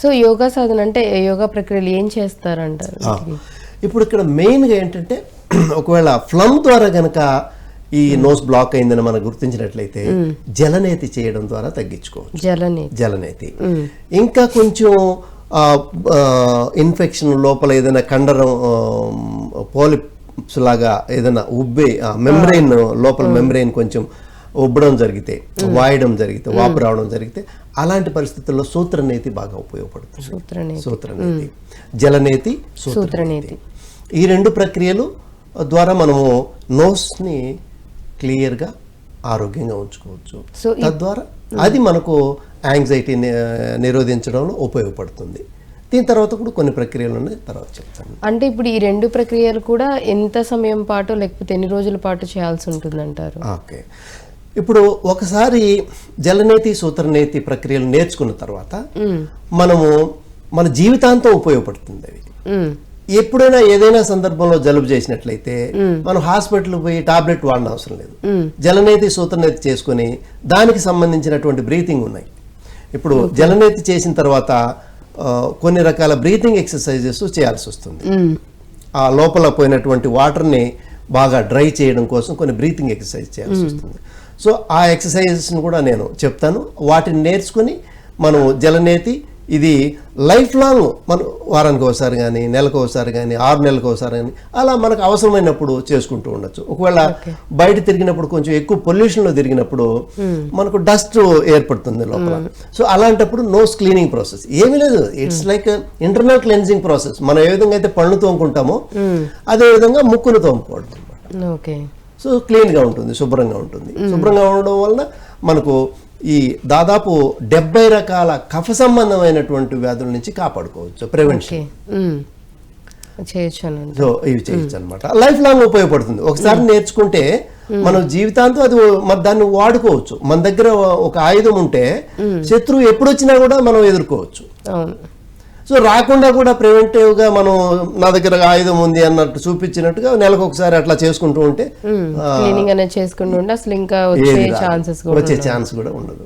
So yoga సాధన అంటే యోగా ప్రక్రియలు ఏం చేస్తారంటారు? ఇప్పుడు ఇక్కడ మెయిన్గా ఏంటంటే ఒకవేళ ఫ్లమ్ ద్వారా కనుక ఈ నోస్ బ్లాక్ అయిందని మనం గుర్తించినట్లయితే జలనేతి చేయడం ద్వారా తగ్గించుకోవచ్చు. జలనేతి ఇంకా కొంచెం ఇన్ఫెక్షన్ లోపల ఏదైనా కండరం పోలిప్స్ లాగా ఏదైనా ఉబ్బే మెమ్బ్రెయిన్ లోపల మెమ్బ్రెయిన్ కొంచెం ఉబ్బడం జరిగితే, వాయడం జరిగితే, వాపు రావడం జరిగితే అలాంటి పరిస్థితుల్లో సూత్రనేతి బాగా ఉపయోగపడుతుంది. సూత్రనేతి, జలనేతి, సూత్రనేతి ఈ రెండు ప్రక్రియలు ద్వారా మనము నోస్ని క్లియర్గా ఆరోగ్యంగా ఉంచుకోవచ్చు. తద్వారా అది మనకు యాంగ్జైటీ నిరోధించడంలో ఉపయోగపడుతుంది. దీని తర్వాత కూడా కొన్ని ప్రక్రియలు ఉన్నాయి, తర్వాత చెప్తాను. అంటే ఇప్పుడు ఈ రెండు ప్రక్రియలు కూడా ఎంత సమయం పాటు లేకపోతే ఎన్ని రోజుల పాటు చేయాల్సి ఉంటుందంటారు? ఓకే, ఇప్పుడు ఒకసారి జలనేతి, సూత్రనేతి ప్రక్రియలు నేర్చుకున్న తర్వాత మనము మన జీవితాంతం ఉపయోగపడుతుంది అవి. ఎప్పుడైనా ఏదైనా సందర్భంలో జలుబు చేసినట్లయితే మనం హాస్పిటల్కి పోయి టాబ్లెట్ వాడిన అవసరం లేదు. జలనేతి, సూత్రనేతి చేసుకుని దానికి సంబంధించినటువంటి బ్రీతింగ్ ఉన్నాయి. ఇప్పుడు జలనేతి చేసిన తర్వాత కొన్ని రకాల బ్రీతింగ్ ఎక్సర్సైజెస్ చేయాల్సి వస్తుంది. ఆ లోపల పోయినటువంటి వాటర్ని బాగా డ్రై చేయడం కోసం కొన్ని బ్రీతింగ్ ఎక్సర్సైజ్ చేయాల్సి వస్తుంది. సో ఆ ఎక్సర్సైజెస్ని కూడా నేను చెప్తాను. వాటిని నేర్చుకుని మనం జలనేతి ఇది లైఫ్ లాంగ్ మనం వారానికి ఒకసారి కానీ, నెలకు ఒకసారి కానీ, 6 నెలలకు ఒకసారి కానీ అలా మనకు అవసరమైనప్పుడు చేసుకుంటూ ఉండొచ్చు. ఒకవేళ బయట తిరిగినప్పుడు కొంచెం ఎక్కువ పొల్యూషన్లో తిరిగినప్పుడు మనకు డస్ట్ ఏర్పడుతుంది లోపల. సో అలాంటప్పుడు నోస్ క్లీనింగ్ ప్రాసెస్ ఏమీ లేదు, it's like internal cleansing process. మనం ఏ విధంగా అయితే పళ్ళు తోముకుంటామో అదే విధంగా ముక్కును తోముకోవడం అనమాట. సో క్లీన్గా ఉంటుంది, శుభ్రంగా ఉంటుంది. శుభ్రంగా ఉండడం వలన మనకు ఈ దాదాపు 70 రకాల కఫ సంబంధమైనటువంటి వ్యాధుల నుంచి కాపాడుకోవచ్చు, ప్రివెన్షన్. సో ఇవి చేయొచ్చు అనమాట. లైఫ్ లాంగ్ ఉపయోగపడుతుంది. ఒకసారి నేర్చుకుంటే మనం జీవితాంతం అది దాన్ని వాడుకోవచ్చు. మన దగ్గర ఒక ఆయుధం ఉంటే శత్రువు ఎప్పుడొచ్చినా కూడా మనం ఎదుర్కోవచ్చు. సో రాకుండా కూడా ప్రివెంటివ్గా మనం నా దగ్గర ఆయుధం ఉంది అన్నట్టు చూపించినట్టుగా నెలకు ఒకసారి అట్లా చేసుకుంటూ ఉంటే క్లీనింగ్ అనేది చేసుకుంటూ ఉంటే అసలు ఇంకా వచ్చే ఛాన్స్ కూడా ఉండదు.